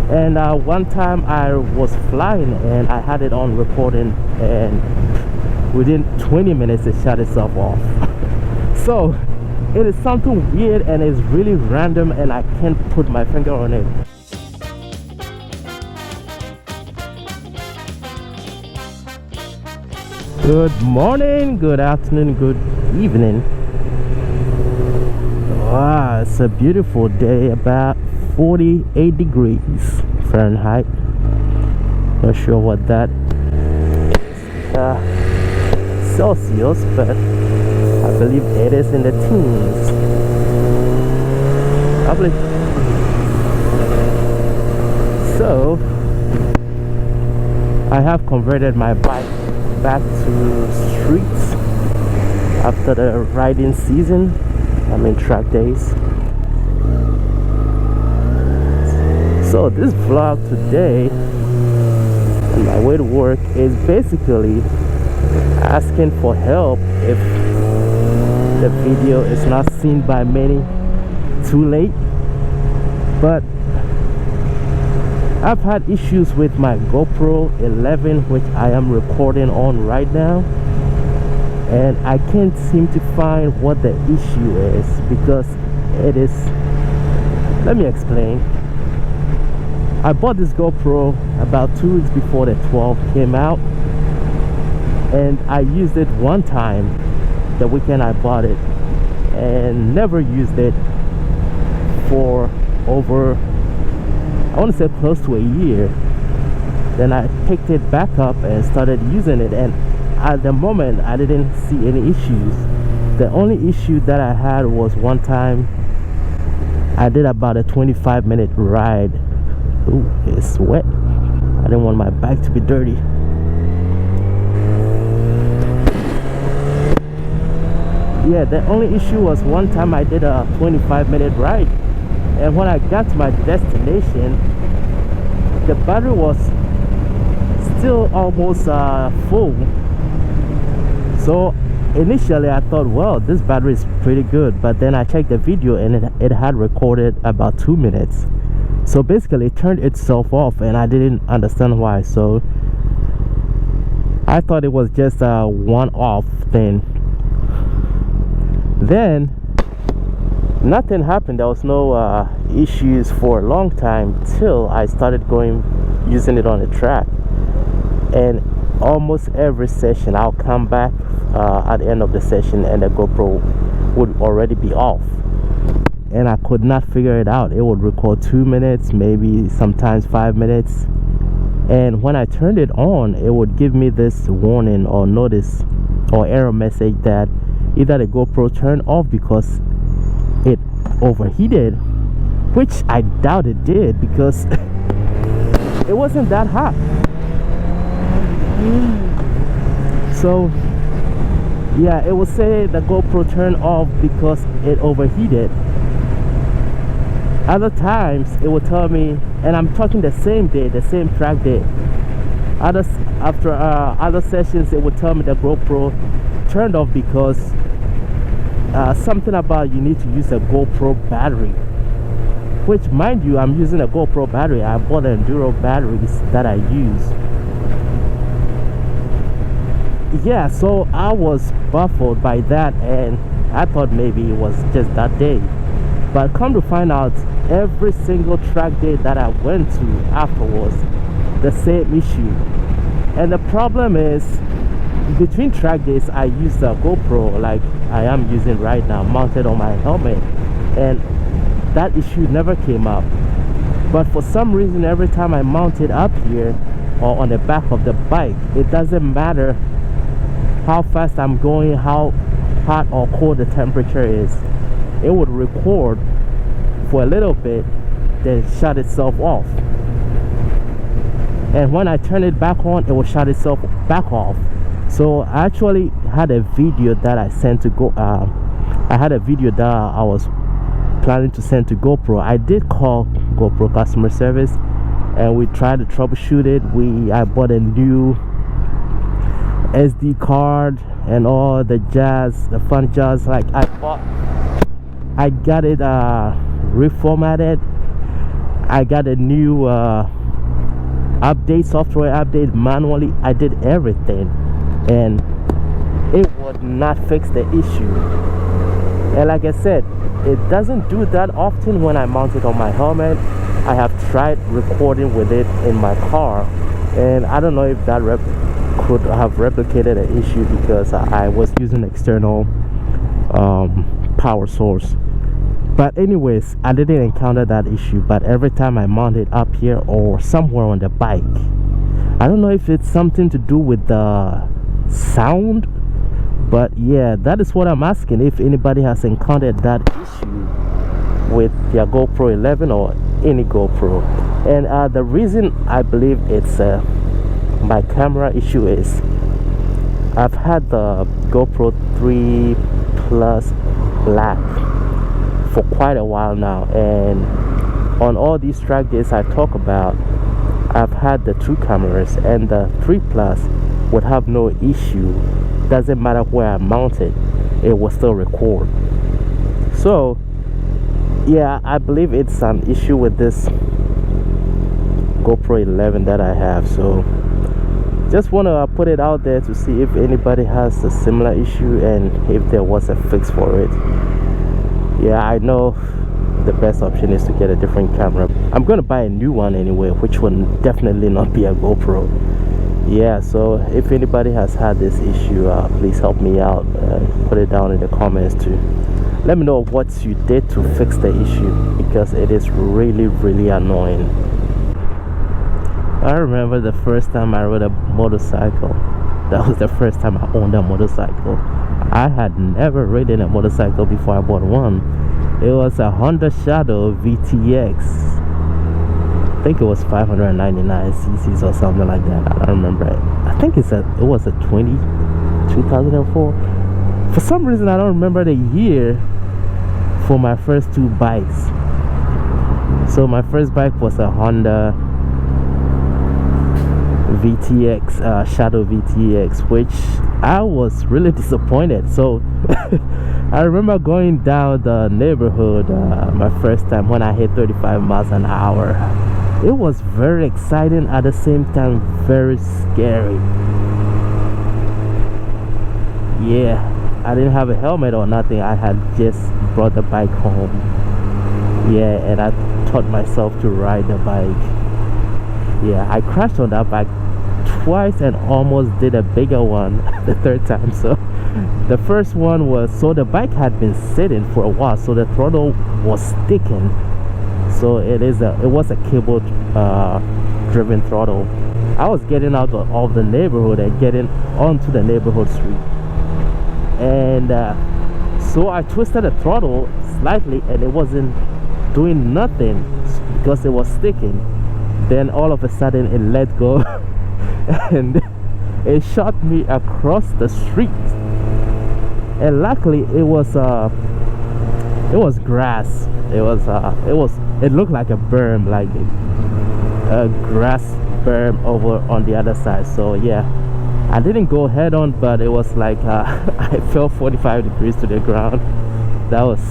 And one time I was flying and I had it on recording, and within 20 minutes it shut itself off. So it is something weird and it's really random, and I can't put my finger on it. Good morning, good afternoon, good evening. Wow, it's a beautiful day, about 48 degrees Fahrenheit. Not sure what that Celsius, but I believe it is in the teens. Lovely. So I have converted my bike back to streets after the riding season. I mean track days. So this vlog today on my way to work is basically asking for help if the video is not seen by many too late. But I've had issues with my GoPro 11, which I am recording on right now, and I can't seem to find what the issue is, because it is, let me explain. I bought this GoPro about 2 weeks before the 12 came out, and I used it one time the weekend I bought it, and never used it for over, I want to say close to a year. Then I picked it back up and started using it, and at the moment I didn't see any issues. The only issue that I had was one time I did about a 25-minute ride. Ooh, it's wet. I didn't want my bike to be dirty. Yeah, the only issue was one time I did a 25-minute ride, and when I got to my destination, the battery was still almost full. So initially I thought, well, this battery is pretty good, but then I checked the video and it had recorded about 2 minutes. So basically it turned itself off, and I didn't understand why. So I thought it was just a one-off thing. Then nothing happened. There was no issues for a long time till I started using it on the track. And almost every session I'll come back at the end of the session and the GoPro would already be off, and I could not figure it out. It would record 2 minutes, maybe sometimes 5 minutes, and when I turned it on, it would give me this warning or notice or error message that either the GoPro turned off because it overheated, which I doubt it did, because it wasn't that hot. So yeah, it will say the GoPro turned off because it overheated. Other times it will tell me, and I'm talking the same day, the same track day, after other sessions it will tell me the GoPro turned off because something about you need to use a GoPro battery, which, mind you, I'm using a GoPro battery. I bought enduro batteries that I use. Yeah, so I was baffled by that, and I thought maybe it was just that day. But come to find out, every single track day that I went to afterwards, the same issue. And the problem is, between track days I use the GoPro like I am using right now, mounted on my helmet, and that issue never came up. But for some reason, every time I mount it up here or on the back of the bike, it doesn't matter how fast I'm going, how hot or cold the temperature is, it would record for a little bit, then shut itself off. And when I turn it back on, it will shut itself back off. So I actually had a video that I sent to I had a video that I was planning to send to GoPro. I did call GoPro customer service and we tried to troubleshoot it. I bought a new SD card and all the jazz, the fun jazz. Like I got it reformatted. I got a new update, software update manually. I did everything, and it would not fix the issue. And like I said, it doesn't do that often when I mount it on my helmet. I have tried recording with it in my car, and I don't know if that could have replicated the issue because I was using external power source. But anyways, I didn't encounter that issue. But every time I mount it up here or somewhere on the bike, I don't know if it's something to do with the sound, but yeah, that is what I'm asking, if anybody has encountered that issue with their GoPro 11 or any GoPro. And the reason I believe it's my camera issue is I've had the GoPro 3 Plus Black for quite a while now, and on all these track days I talk about, I've had the 2 cameras, and the 3 Plus would have no issue. Doesn't matter where I mount it, it will still record. So yeah, I believe it's an issue with this GoPro 11 that I have. So just want to put it out there to see if anybody has a similar issue and if there was a fix for it. Yeah, I know the best option is to get a different camera. I'm going to buy a new one anyway, which will definitely not be a GoPro. Yeah, so if anybody has had this issue, please help me out. Put it down in the comments too. Let me know what you did to fix the issue, because it is really, really annoying. I remember the first time I rode a motorcycle. That was the first time I owned a motorcycle. I had never ridden a motorcycle before I bought one. It was a Honda Shadow VTX. I think it was 599 cc's or something like that. I don't remember it. I think it was a 2004. For some reason I don't remember the year for my first 2 bikes. So my first bike was a Honda VTX, Shadow VTX, which I was really disappointed. So I remember going down the neighborhood my first time when I hit 35 miles an hour. It was very exciting, at the same time very scary. Yeah, I didn't have a helmet or nothing. I had just brought the bike home. Yeah, and I taught myself to ride the bike. Yeah, I crashed on that bike twice and almost did a bigger one the third time. So the first one was, so the bike had been sitting for a while, so the throttle was sticking. So it was a cable driven throttle. I was getting out of the neighborhood and getting onto the neighborhood street, and so I twisted the throttle slightly and it wasn't doing nothing because it was sticking. Then all of a sudden it let go and it shot me across the street, and luckily it was grass. It looked like a berm, like a grass berm over on the other side. So yeah, I didn't go head on, but it was like I fell 45 degrees to the ground. That was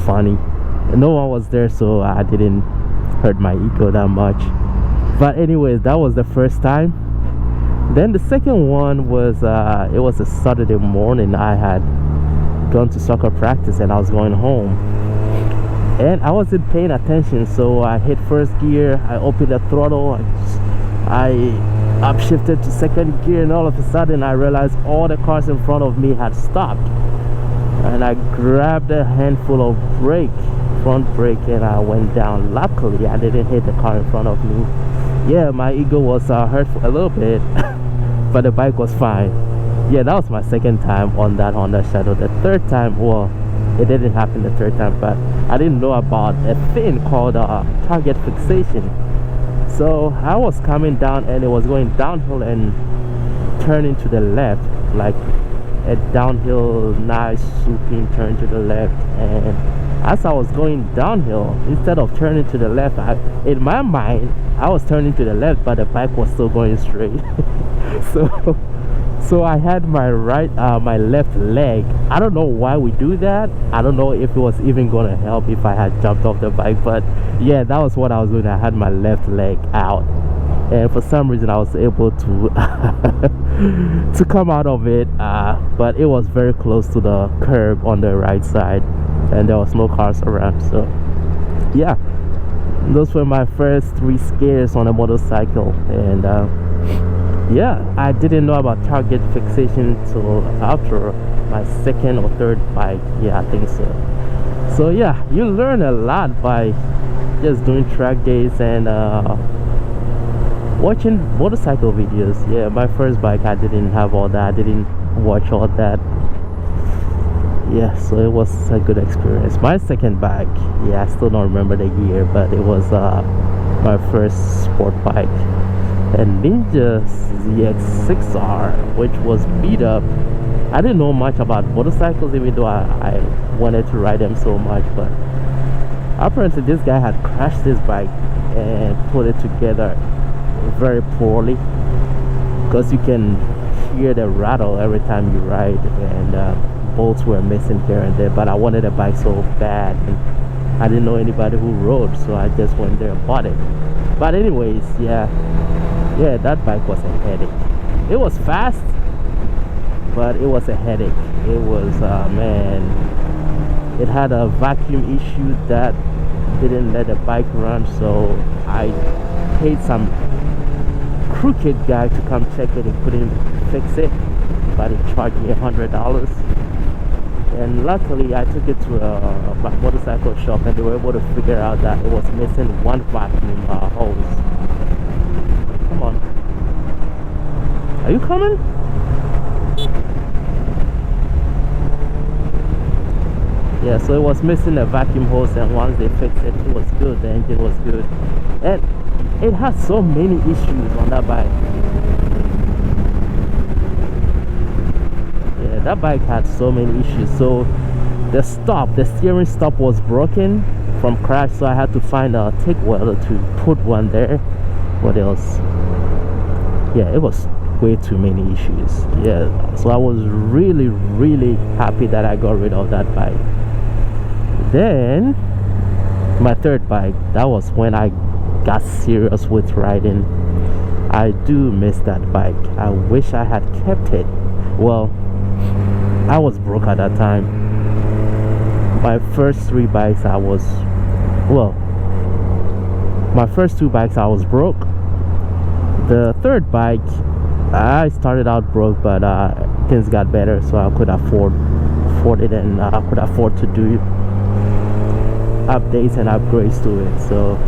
funny. No one was there, so I didn't hurt my ego that much. But anyways, that was the first time. Then the second one was it was a Saturday morning. I had gone to soccer practice and I was going home, and I wasn't paying attention, so I hit first gear. I opened the throttle, I upshifted to second gear, and all of a sudden I realized all the cars in front of me had stopped, and I grabbed a handful of front brake, and I went down. Luckily I didn't hit the car in front of me. Yeah, my ego was hurt for a little bit but the bike was fine. Yeah, that was my second time on that Honda Shadow. The third time, well, it didn't happen the third time, but I didn't know about a thing called target fixation. So I was coming down and it was going downhill and turning to the left, like a downhill nice swooping turn to the left. And as I was going downhill, instead of turning to the left, in my mind I was turning to the left, but the bike was still going straight. So I had my my left leg. I don't know why we do that. I don't know if it was even gonna help if I had jumped off the bike, but yeah, that was what I was doing. I had my left leg out, and for some reason I was able to to come out of it, but it was very close to the curb on the right side, and there was no cars around. So yeah, those were my first 3 scares on a motorcycle. And yeah, I didn't know about target fixation till after my second or third bike. Yeah, I think so. So yeah, you learn a lot by just doing track days and watching motorcycle videos. Yeah, my first bike, I didn't have all that. I didn't watch all that. Yeah, so it was a good experience. My second bike, yeah, I still don't remember the year, but it was my first sport bike, a Ninja ZX6R, which was beat up. I didn't know much about motorcycles, even though I wanted to ride them so much, but apparently this guy had crashed his bike and put it together very poorly, because you can hear the rattle every time you ride, and bolts were missing here and there. But I wanted a bike so bad, and I didn't know anybody who rode, so I just went there and bought it. But anyways, yeah, that bike was a headache. It was fast, but it was a headache. It was man, it had a vacuum issue that didn't let the bike run, so I paid some crooked guy to come check it and couldn't fix it, but he charged me $100. And luckily I took it to a motorcycle shop, and they were able to figure out that it was missing one vacuum hose. Come on, are you coming? Yeah, so it was missing a vacuum hose, and once they fixed it, it was good. The engine was good, and it had so many issues on that bike. Yeah, that bike had so many issues. So the steering stop was broken from crash, so I had to find a TIG welder to put one there. What else? Yeah, it was way too many issues. Yeah, so I was really happy that I got rid of that bike. Then my third bike, that was when I got serious with riding. I do miss that bike. I wish I had kept it. Well, I was broke at that time. My first 3 bikes, I was, well, my first 2 bikes I was broke. The third bike, I started out broke, but things got better, so I could afford it, and I could afford to do updates and upgrades to it. So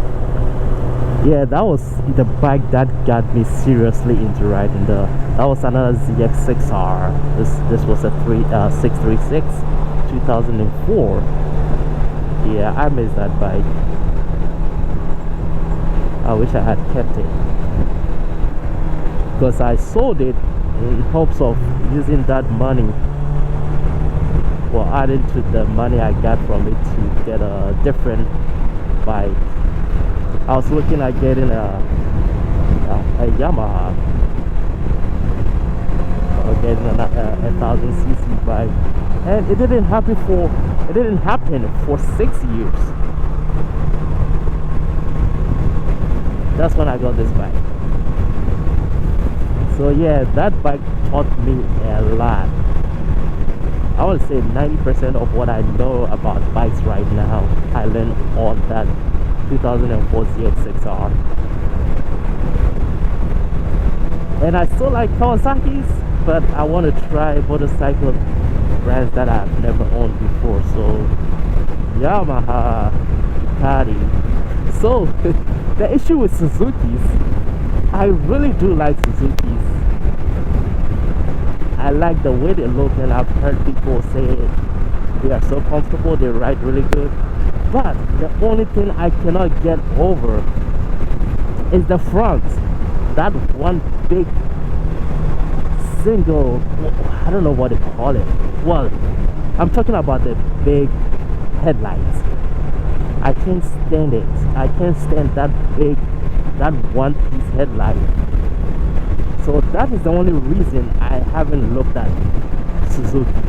yeah, that was the bike that got me seriously into riding. That was another ZX6R. This was a 636 2004. Yeah, I miss that bike. I wish I had kept it, because I sold it in hopes of using that money, well, adding to the money I got from it, to get a different bike. I was looking at getting a Yamaha, or getting a 1000cc bike, and it didn't happen for 6 years. That's when I got this bike. So yeah, that bike taught me a lot. I would say 90% of what I know about bikes right now, I learned on that 2004 ZX6R. And I still like Kawasaki's, but I want to try motorcycle brands that I've never owned before. So Yamaha, Ducati. So the issue with Suzuki's, I really do like Suzuki's. I like the way they look, and I've heard people say they are so comfortable, they ride really good. But the only thing I cannot get over is the front. That one big single, I don't know what they call it. Well, I'm talking about the big headlights. I can't stand it. I can't stand that big, that one piece headlight. So that is the only reason I haven't looked at Suzuki.